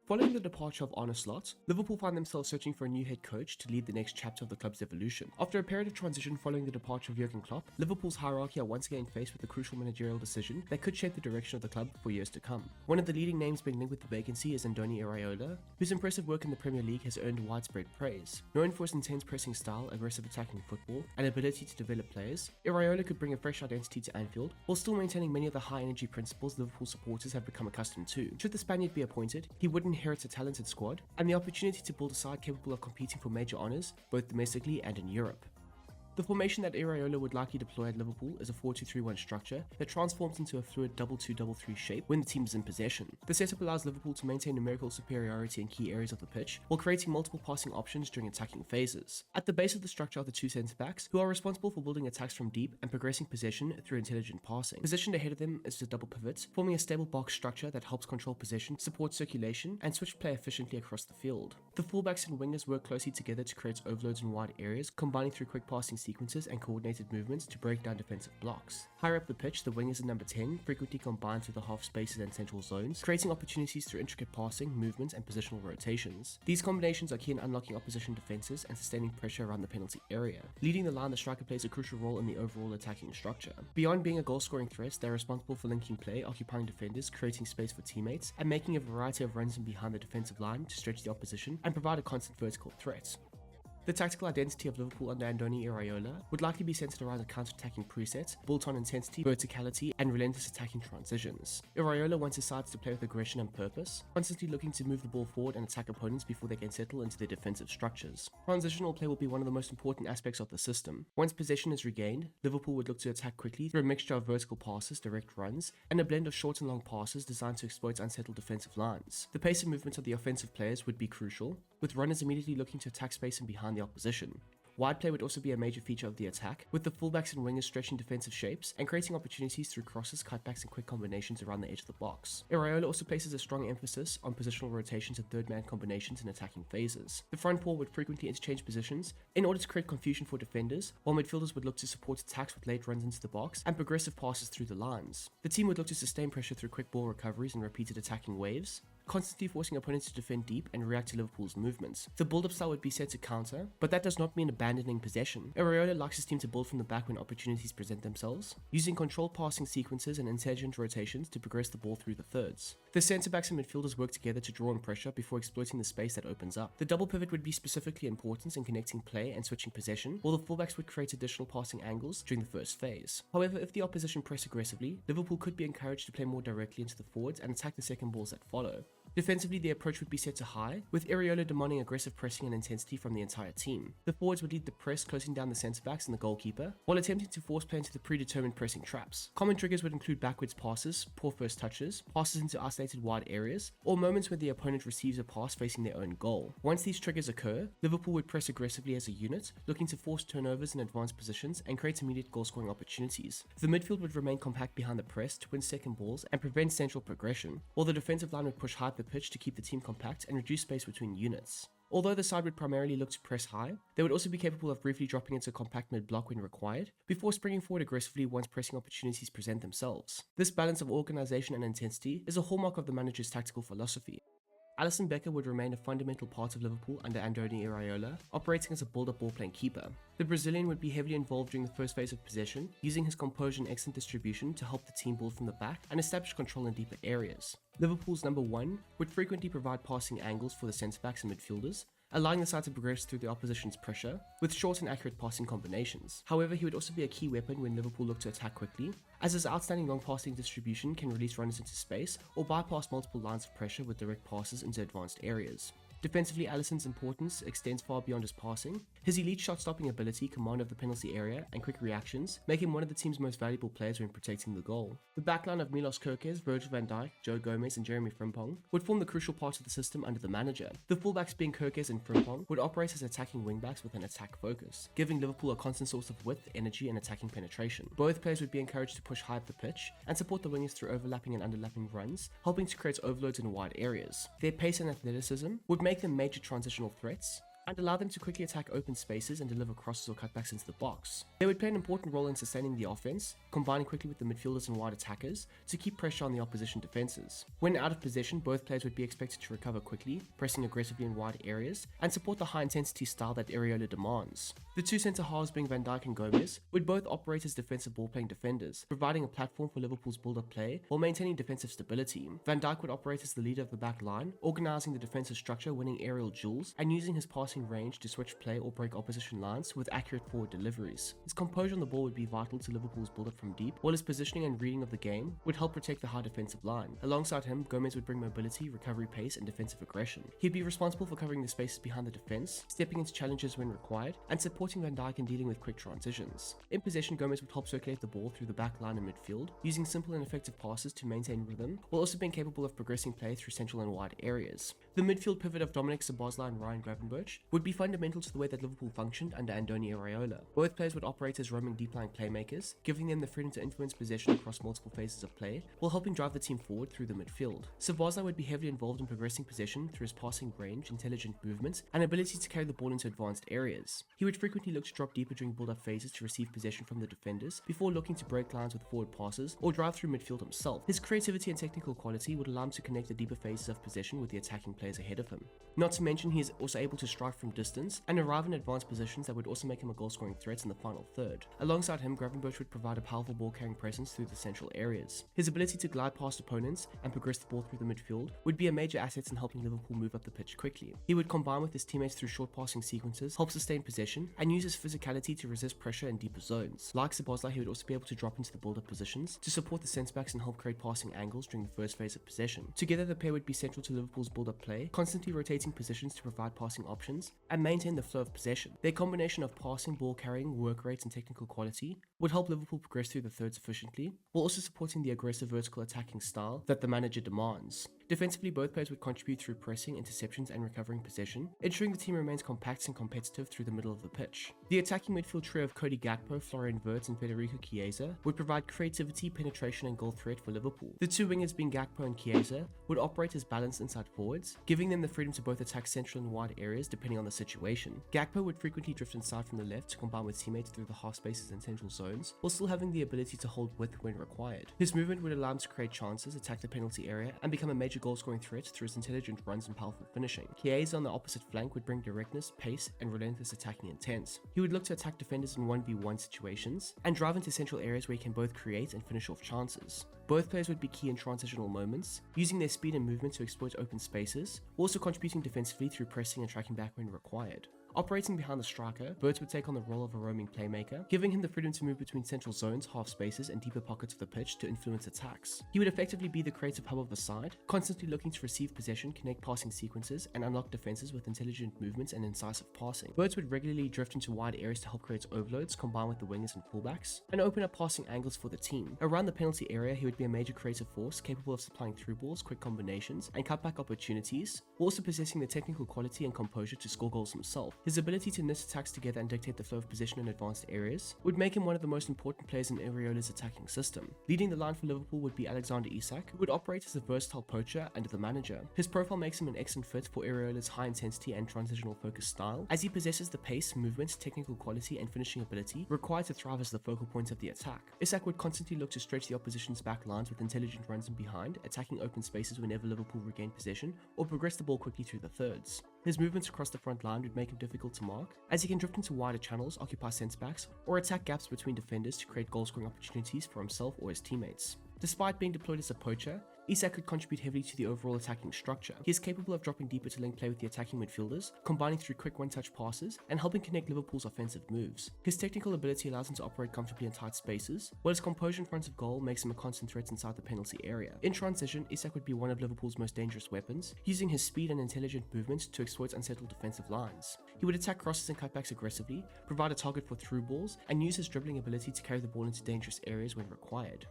Following the departure of Arne Slot, Liverpool find themselves searching for a new head coach to lead the next chapter of the club's evolution. After a period of transition following the departure of Jurgen Klopp, Liverpool's hierarchy are once again faced with a crucial managerial decision that could shape the direction of the club for years to come. One of the leading names being linked with the vacancy is Andoni Iraola, whose impressive work in the Premier League has earned widespread praise. Known for his intense pressing style, aggressive attacking football, and ability to develop players, Iraola could bring a fresh identity to Anfield, while still maintaining many of the high-energy principles Liverpool supporters have become accustomed to. Should the Spaniard be appointed, he would inherit a talented squad and the opportunity to build a side capable of competing for major honours, both domestically and in Europe. The formation that Iraola would likely deploy at Liverpool is a 4-2-3-1 structure that transforms into a fluid 2-2-3 shape when the team is in possession. The setup allows Liverpool to maintain numerical superiority in key areas of the pitch while creating multiple passing options during attacking phases. At the base of the structure are the two centre-backs, who are responsible for building attacks from deep and progressing possession through intelligent passing. Positioned ahead of them is the double pivot, forming a stable box structure that helps control possession, support circulation, and switch play efficiently across the field. The fullbacks and wingers work closely together to create overloads in wide areas, combining through quick passing sequences and coordinated movements to break down defensive blocks. Higher up the pitch, the wingers in number 10 frequently combine through the half spaces and central zones, creating opportunities through intricate passing, movements, and positional rotations. These combinations are key in unlocking opposition defenses and sustaining pressure around the penalty area. Leading the line, the striker plays a crucial role in the overall attacking structure. Beyond being a goal-scoring threat, they're responsible for linking play, occupying defenders, creating space for teammates, and making a variety of runs in behind the defensive line to stretch the opposition and provide a constant vertical threat. The tactical identity of Liverpool under Andoni Iraola would likely be centered around a counter-attacking preset, built on intensity, verticality, and relentless attacking transitions. Iraola wants his sides to play with aggression and purpose, constantly looking to move the ball forward and attack opponents before they can settle into their defensive structures. Transitional play will be one of the most important aspects of the system. Once possession is regained, Liverpool would look to attack quickly through a mixture of vertical passes, direct runs, and a blend of short and long passes designed to exploit unsettled defensive lines. The pace and movement of the offensive players would be crucial, with runners immediately looking to attack space and behind the opposition. Wide play would also be a major feature of the attack, with the fullbacks and wingers stretching defensive shapes and creating opportunities through crosses, cutbacks, and quick combinations around the edge of the box. Iraola also places a strong emphasis on positional rotations and third-man combinations in attacking phases. The front four would frequently interchange positions in order to create confusion for defenders, while midfielders would look to support attacks with late runs into the box and progressive passes through the lines. The team would look to sustain pressure through quick ball recoveries and repeated attacking waves, constantly forcing opponents to defend deep and react to Liverpool's movements. The build-up style would be set to counter, but that does not mean abandoning possession. Iraola likes his team to build from the back when opportunities present themselves, using controlled passing sequences and intelligent rotations to progress the ball through the thirds. The centre-backs and midfielders work together to draw on pressure before exploiting the space that opens up. The double pivot would be specifically important in connecting play and switching possession, while the fullbacks would create additional passing angles during the first phase. However, if the opposition press aggressively, Liverpool could be encouraged to play more directly into the forwards and attack the second balls that follow. Defensively, the approach would be set to high, with Iraola demanding aggressive pressing and intensity from the entire team. The forwards would lead the press, closing down the centre-backs and the goalkeeper, while attempting to force play into the predetermined pressing traps. Common triggers would include backwards passes, poor first touches, passes into isolated wide areas, or moments where the opponent receives a pass facing their own goal. Once these triggers occur, Liverpool would press aggressively as a unit, looking to force turnovers in advanced positions and create immediate goal-scoring opportunities. The midfield would remain compact behind the press to win second balls and prevent central progression, while the defensive line would push high up the pitch to keep the team compact and reduce space between units. Although the side would primarily look to press high, they would also be capable of briefly dropping into compact mid-block when required, before springing forward aggressively once pressing opportunities present themselves. This balance of organisation and intensity is a hallmark of the manager's tactical philosophy. Alisson Becker would remain a fundamental part of Liverpool under Andoni Iraola, operating as a build-up ball-playing keeper. The Brazilian would be heavily involved during the first phase of possession, using his composure and excellent distribution to help the team build from the back and establish control in deeper areas. Liverpool's number 1 would frequently provide passing angles for the centre-backs and midfielders, allowing the side to progress through the opposition's pressure with short and accurate passing combinations. However, he would also be a key weapon when Liverpool look to attack quickly, as his outstanding long passing distribution can release runners into space or bypass multiple lines of pressure with direct passes into advanced areas. Defensively, Alisson's importance extends far beyond his passing. His elite shot-stopping ability, command of the penalty area, and quick reactions make him one of the team's most valuable players when protecting the goal. The backline of Milos Kerkez, Virgil van Dijk, Joe Gomez, and Jeremy Frimpong would form the crucial part of the system under the manager. The fullbacks being Kerkez and Frimpong would operate as attacking wingbacks with an attack focus, giving Liverpool a constant source of width, energy, and attacking penetration. Both players would be encouraged to push high up the pitch and support the wingers through overlapping and underlapping runs, helping to create overloads in wide areas. Their pace and athleticism would make them major transitional threats, and allow them to quickly attack open spaces and deliver crosses or cutbacks into the box. They would play an important role in sustaining the offense, combining quickly with the midfielders and wide attackers to keep pressure on the opposition defenses. When out of possession, both players would be expected to recover quickly, pressing aggressively in wide areas, and support the high-intensity style that Iraola demands. The two centre-halves, being Van Dijk and Gomez, would both operate as defensive ball-playing defenders, providing a platform for Liverpool's build-up play while maintaining defensive stability. Van Dijk would operate as the leader of the back line, organising the defensive structure, winning aerial duels, and using his passing range to switch play or break opposition lines with accurate forward deliveries. His composure on the ball would be vital to Liverpool's build-up from deep, while his positioning and reading of the game would help protect the high defensive line. Alongside him, Gomez would bring mobility, recovery pace, and defensive aggression. He'd be responsible for covering the spaces behind the defense, stepping into challenges when required, and supporting Van Dijk in dealing with quick transitions. In possession, Gomez would help circulate the ball through the back line and midfield, using simple and effective passes to maintain rhythm, while also being capable of progressing play through central and wide areas. The midfield pivot of Dominic Szoboszlai and Ryan Gravenberch would be fundamental to the way that Liverpool functioned under Andoni Iraola. Both players would operate as roaming deep-lying playmakers, giving them the freedom to influence possession across multiple phases of play, while helping drive the team forward through the midfield. Szoboszlai would be heavily involved in progressing possession through his passing range, intelligent movement, and ability to carry the ball into advanced areas. He would frequently look to drop deeper during build-up phases to receive possession from the defenders, before looking to break lines with forward passes or drive through midfield himself. His creativity and technical quality would allow him to connect the deeper phases of possession with the attacking players ahead of him. Not to mention, he is also able to strike from distance and arrive in advanced positions that would also make him a goal-scoring threat in the final third. Alongside him, Gravenberch would provide a powerful ball-carrying presence through the central areas. His ability to glide past opponents and progress the ball through the midfield would be a major asset in helping Liverpool move up the pitch quickly. He would combine with his teammates through short passing sequences, help sustain possession, and use his physicality to resist pressure in deeper zones. Like Szoboszlai, he would also be able to drop into the build-up positions to support the centre-backs and help create passing angles during the first phase of possession. Together, the pair would be central to Liverpool's build-up play, constantly rotating positions to provide passing options and maintain the flow of possession. Their combination of passing, ball carrying, work rate, and technical quality would help Liverpool progress through the thirds efficiently, while also supporting the aggressive vertical attacking style that the manager demands. Defensively, both players would contribute through pressing, interceptions, and recovering possession, ensuring the team remains compact and competitive through the middle of the pitch. The attacking midfield trio of Cody Gakpo, Florian Wirtz, and Federico Chiesa would provide creativity, penetration, and goal threat for Liverpool. The two wingers, being Gakpo and Chiesa, would operate as balanced inside forwards, giving them the freedom to both attack central and wide areas depending on the situation. Gakpo would frequently drift inside from the left to combine with teammates through the half spaces and central zones, while still having the ability to hold width when required. His movement would allow him to create chances, attack the penalty area, and become a major goal-scoring threat through his intelligent runs and powerful finishing. Chiesa on the opposite flank would bring directness, pace, and relentless attacking intent. He would look to attack defenders in 1v1 situations, and drive into central areas where he can both create and finish off chances. Both players would be key in transitional moments, using their speed and movement to exploit open spaces, also contributing defensively through pressing and tracking back when required. Operating behind the striker, Wirtz would take on the role of a roaming playmaker, giving him the freedom to move between central zones, half spaces, and deeper pockets of the pitch to influence attacks. He would effectively be the creative hub of the side, constantly looking to receive possession, connect passing sequences, and unlock defenses with intelligent movements and incisive passing. Wirtz would regularly drift into wide areas to help create overloads, combine with the wingers and fullbacks, and open up passing angles for the team. Around the penalty area, he would be a major creative force, capable of supplying through balls, quick combinations, and cutback opportunities, while also possessing the technical quality and composure to score goals himself. His ability to knit attacks together and dictate the flow of possession in advanced areas would make him one of the most important players in Iraola's attacking system. Leading the line for Liverpool would be Alexander Isak, who would operate as a versatile poacher under the manager. His profile makes him an excellent fit for Iraola's high intensity and transitional focus style, as he possesses the pace, movement, technical quality, and finishing ability required to thrive as the focal point of the attack. Isak would constantly look to stretch the opposition's back lines with intelligent runs in behind, attacking open spaces whenever Liverpool regained possession, or progress the ball quickly through the thirds. His movements across the front line would make him difficult to mark, as he can drift into wider channels, occupy centre-backs, or attack gaps between defenders to create goal-scoring opportunities for himself or his teammates. Despite being deployed as a poacher, Isak could contribute heavily to the overall attacking structure. He is capable of dropping deeper to link play with the attacking midfielders, combining through quick one-touch passes, and helping connect Liverpool's offensive moves. His technical ability allows him to operate comfortably in tight spaces, while his composure in front of goal makes him a constant threat inside the penalty area. In transition, Isak would be one of Liverpool's most dangerous weapons, using his speed and intelligent movement to exploit unsettled defensive lines. He would attack crosses and cutbacks aggressively, provide a target for through balls, and use his dribbling ability to carry the ball into dangerous areas when required.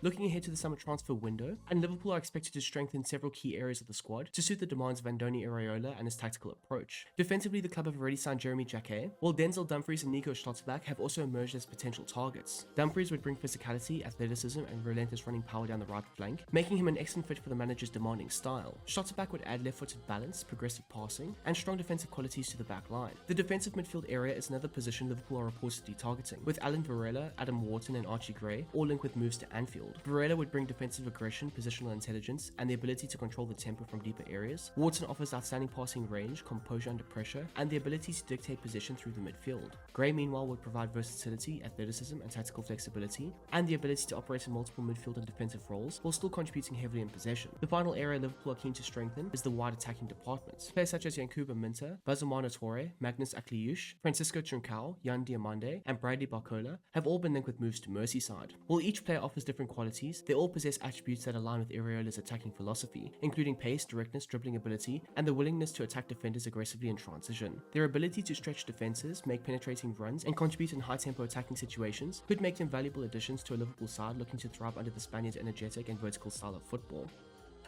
Looking ahead to the summer transfer window, and Liverpool are expected to strengthen several key areas of the squad to suit the demands of Andoni Iraola and his tactical approach. Defensively, the club have already signed Jeremy Jacquet, while Denzel Dumfries and Nico Schlotterbeck have also emerged as potential targets. Dumfries would bring physicality, athleticism, and relentless running power down the right flank, making him an excellent fit for the manager's demanding style. Schlotterbeck would add left-footed balance, progressive passing, and strong defensive qualities to the back line. The defensive midfield area is another position Liverpool are reportedly targeting, with Alan Varela, Adam Wharton, and Archie Gray all linked with moves to Anfield. Varela would bring defensive aggression, positional intelligence, and the ability to control the tempo from deeper areas. Wharton offers outstanding passing range, composure under pressure, and the ability to dictate position through the midfield. Gray, meanwhile, would provide versatility, athleticism, and tactical flexibility, and the ability to operate in multiple midfield and defensive roles, while still contributing heavily in possession. The final area Liverpool are keen to strengthen is the wide attacking department. Players such as Yankuba Minter, Bazumana Torre, Magnus Akliush, Francisco Trincao, Jan Diamande, and Bradley Barcola have all been linked with moves to Merseyside. While each player offers different qualities, they all possess attributes that align with Iraola's attacking philosophy, including pace, directness, dribbling ability, and the willingness to attack defenders aggressively in transition. Their ability to stretch defenses, make penetrating runs, and contribute in high-tempo attacking situations could make them valuable additions to a Liverpool side looking to thrive under the Spaniard's energetic and vertical style of football.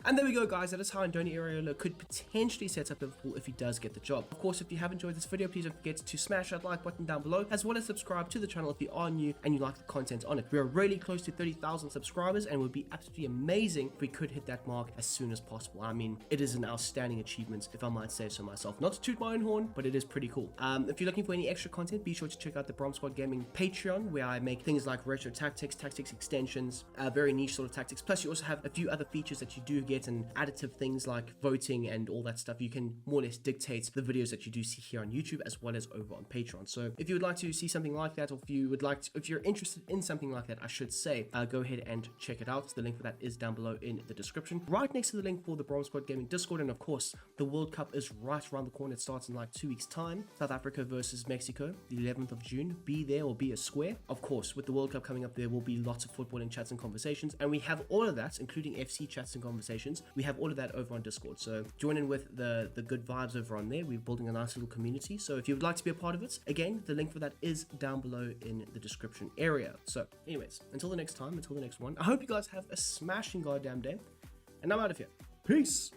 And there we go, guys. That is how Andoni Iraola could potentially set up Liverpool if he does get the job. Of course, if you have enjoyed this video, please don't forget to smash that like button down below, as well as subscribe to the channel if you are new and you like the content on it. We are really close to 30,000 subscribers, and it would be absolutely amazing if we could hit that mark as soon as possible. I mean, it is an outstanding achievement, if I might say so myself. Not to toot my own horn, but it is pretty cool. If you're looking for any extra content, be sure to check out the Brom Squad Gaming Patreon, where I make things like retro tactics extensions, very niche sort of tactics. Plus, you also have a few other features that you do get, and additive things like voting and all that stuff. You can more or less dictate the videos that you do see here on YouTube as well as over on Patreon. So if you would like to see something like that, or if you're interested in something like that, I should say, go ahead and check it out. The link for that is down below in the description, right next to the link for the Brom Squad Gaming Discord. And of course, the World Cup is right around the corner. It starts in like 2 weeks time. South Africa versus Mexico, the 11th of June. Be there or be a square. Of course, with the World Cup coming up, there will be lots of footballing chats and conversations, and we have all of that, including FC chats and conversations. We have all of that over on Discord, so join in with the good vibes over on there. We're building a nice little community, so if you would like to be a part of it, again, the link for that is down below in the description area. So anyways, until the next time, until the next one, I hope you guys have a smashing goddamn day, and I'm out of here. Peace.